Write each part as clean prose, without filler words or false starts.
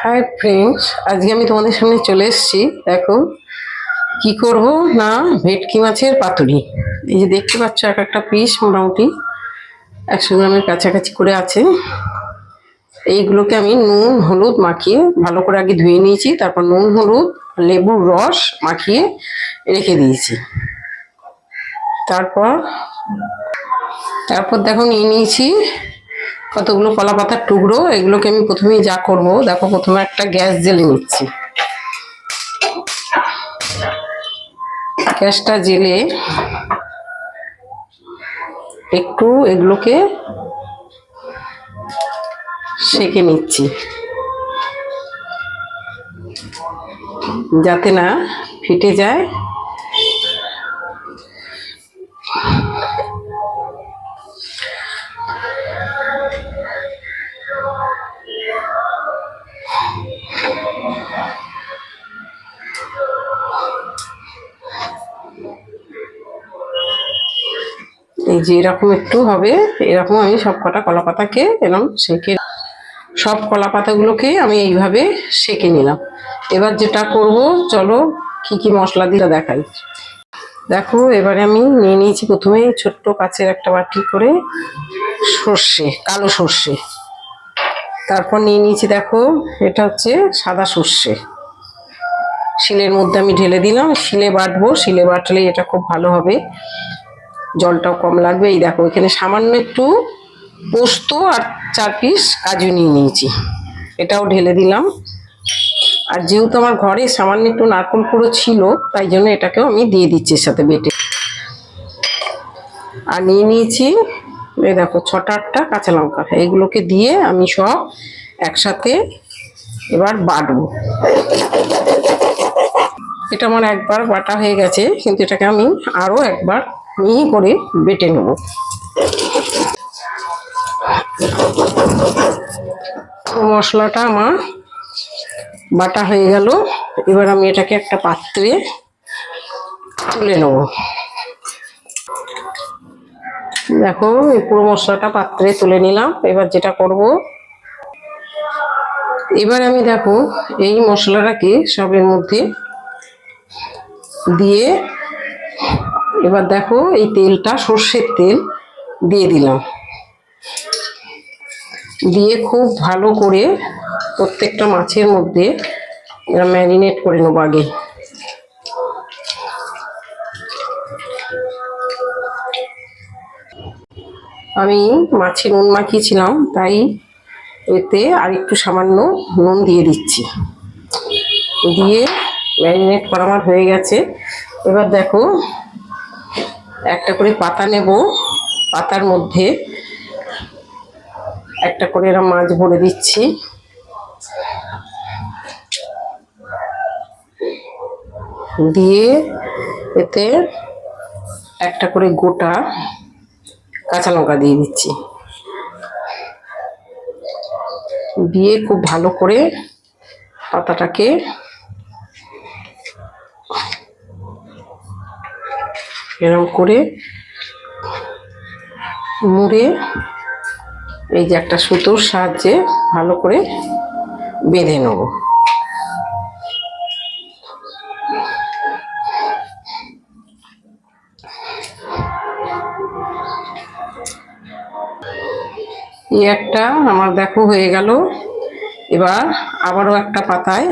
Hi friends, আজকে আমি তোমাদের সামনে চলে এসেছি। দেখো কি করব না, ভেটকি মাছের পাতুরি। এই যে দেখতে পাচ্ছ, এক একটা পিস মোটামুটি 100 গ্রামের কাছাকাছি করে আছে। এইগুলোকে আমি নুন হলুদ মাখিয়ে ভালো করে আগে ধুয়ে নিয়েছি, তারপর নুন হলুদ লেবুর রস মাখিয়ে রেখে দিয়েছি। তারপর তারপর দেখো নিয়ে নিয়েছি কতগুলো কলা পাতার টুকরো। এগুলোকে আমি প্রথমেই যা করব, দেখো প্রথমে একটা গ্যাস জ্বেলে নিচ্ছি। গ্যাসটা জ্বেলে একটু এগুলোকে সেঁকে নিচ্ছি, যাতে না ফেটে যায়। এই যে এরকম একটু হবে, এরকম আমি সব কটা কলা পাতাকে এরকম সেঁকে, সব কলা পাতাগুলোকে আমি এইভাবে সেঁকে নিলাম। এবার যেটা করব, চলো কি কি মশলা দিয়ে দেখাই। দেখো এবারে আমি নিয়ে নিয়েছি প্রথমে ছোট্ট কাচের একটা বাটি করে সর্ষে, কালো সর্ষে। তারপর নিয়ে নিয়েছি, দেখো এটা হচ্ছে সাদা সর্ষে। শিলের মধ্যে আমি ঢেলে দিলাম, শিলে বাটবো, শিলে বাটলে এটা খুব ভালো হবে, জলটাও কম লাগবে। এই দেখো এখানে সামান্য একটু পোস্ত আর 4 পিস কাজু নিয়ে নিয়েছি, এটাও ঢেলে দিলাম। আর যেহেতু আমার ঘরে সামান্য একটু নারকেল কুড়ো ছিল, তাই জন্য এটাকেও আমি দিয়ে দিচ্ছি এর সাথে বেটে। আর নিয়ে নিয়েছি এই দেখো 6-8টা কাঁচা লঙ্কা। এইগুলোকে দিয়ে আমি সব একসাথে এবার বাটবো। এটা আমার একবার বাটা হয়ে গেছে, কিন্তু এটাকে আমি আরো একবার মিহি করে বেটে নেব। মশলাটা আমার বাটা হয়ে গেল, এবার আমি এটাকে একটা পাত্রে তুলে নেব। দেখো এই পুরো মশলাটা পাত্রে তুলে নিলাম। এবার যেটা করব, এবার আমি দেখো এই মশলাটাকে সবের মধ্যে দিয়ে, এবার দেখো এই তেলটা সর্ষের তেল দিয়ে দিলাম, দিয়ে খুব ভালো করে প্রত্যেকটা মাছের মধ্যে এরা ম্যারিনেট করে নেবো। আগে আমি মাছে নুন মাখিয়েছিলাম, তাই এতে আর একটু সামান্য নুন দিয়ে দিচ্ছি। দিয়ে ম্যারিনেট করা আমার হয়ে গেছে। এবার দেখো একটা করে পাতা নেব, পাতার মধ্যে একটা করে এরা মাছ ভরে দিচ্ছি। দিয়ে এতে একটা করে গোটা কাঁচা লঙ্কা দিয়ে দিচ্ছি, দিয়ে খুব ভালো করে পাতাটাকে এরকম করে মুড়ে, এই যে একটা সুতোর সাহায্যে ভালো করে বেঁধে নেব। এই একটা আমার দেখো হয়ে গেল। এবার আবারও একটা পাতায়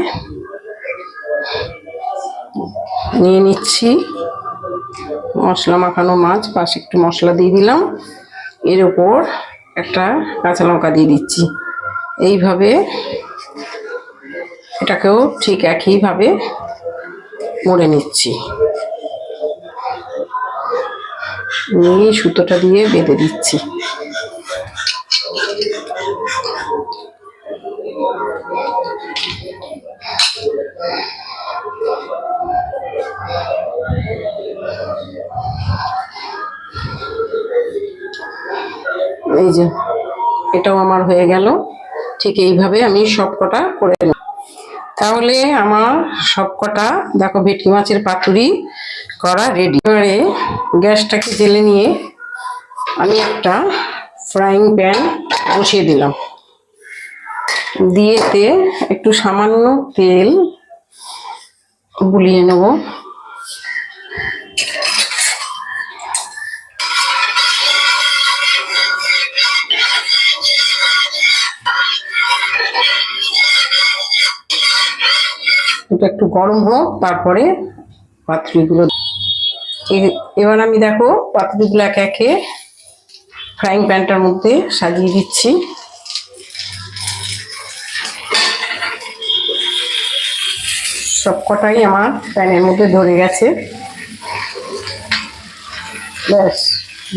নিয়ে নিচ্ছি মশলা মাখানো মাছ, পাশে একটু মশলা দিয়ে দিলাম, এর উপর একটা কাঁচা লঙ্কা দিয়ে দিচ্ছি। এইভাবে এটাকেও ঠিক একইভাবে মুড়ে নিচ্ছি, নিয়ে সুতোটা দিয়ে বেঁধে দিচ্ছি। এই যে এটাও আমার হয়ে গেল। ঠিক এইভাবে আমি সবকটা করে নেব। তাহলে আমার সবকটা দেখো ভেটকি মাছের পাতুরি করা রেডি। এবারে গ্যাসটাকে জ্বেলে নিয়ে আমি একটা ফ্রাইং প্যান বসিয়ে দিলাম। দিয়ে এতে একটু সামান্য তেল বুলিয়ে নেব। এটা একটু গরম হোক, তারপরে পাতুরিগুলো। এবার আমি দেখো পাতুরিগুলো একে একে ফ্রাইং প্যানটার মধ্যে সাজিয়ে দিচ্ছি। সবকটাই আমার প্যানের মধ্যে ধরে গেছে। ব্যাস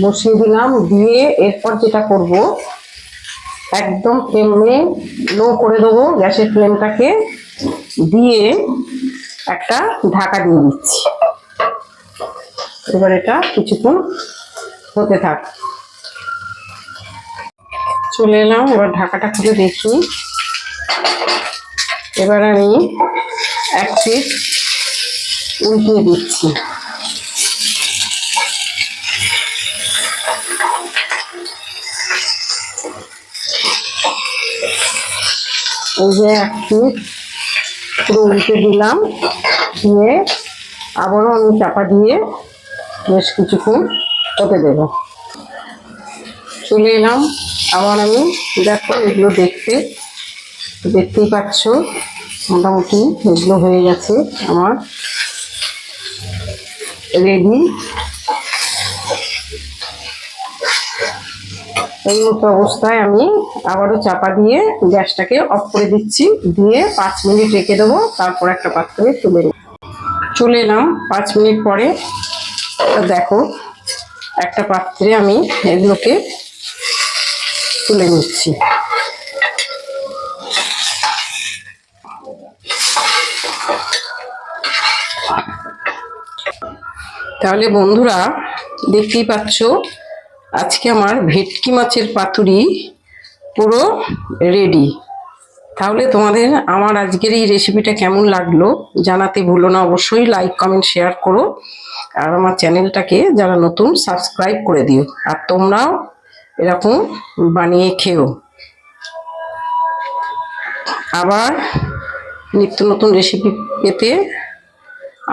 বসিয়ে দিলাম। দিয়ে এরপর যেটা করব, একদম ফ্লেমে লো করে দেবো গ্যাসের ফ্লেমটাকে, দিয়ে একটা ঢাকা দিয়ে দিচ্ছি। এবার এটা কিছুক্ষণ হতে থাক। চলে এলাম, এবার ঢাকাটা খুলে দেখি। এবার আমি এক পিঠ উল্টিয়ে দিচ্ছি। এই যে এক পিঠ পুরো উল্টে দিলাম, দিয়ে আবারও আমি চাপা দিয়ে বেশ কিছুক্ষণ হতে দেব। চলে এলাম, আবার আমি দেখো এগুলো দেখতেই পাচ্ছ মোটামুটি এগুলো হয়ে গেছে আমার রেডি। এই মতো অবস্থায় আমি আবারও চাপা দিয়ে গ্যাসটাকে অফ করে দিচ্ছি, দিয়ে 5 মিনিট রেখে দেবো। তারপর একটা পাত্রে তুলে নেব। চলে এলাম 5 মিনিট পরে। দেখো একটা পাত্রে আমি এগুলোকে তুলে নিচ্ছি। তাহলে বন্ধুরা দেখতেই পাচ্ছ আজকে আমার ভেটকি মাছের পাতুরি পুরো রেডি। তাহলে তোমাদের আমার আজকের এই রেসিপিটা কেমন লাগলো জানাতে ভুলো না। অবশ্যই লাইক কমেন্ট শেয়ার করো, আর আমার চ্যানেলটাকে যারা নতুন সাবস্ক্রাইব করে দিও। আর তোমরাও এরকম বানিয়ে খেও। আবার নিত্য নতুন রেসিপি পেতে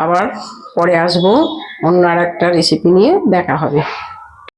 আবার পরে আসবো, অন্য আর একটা রেসিপি নিয়ে দেখা হবে।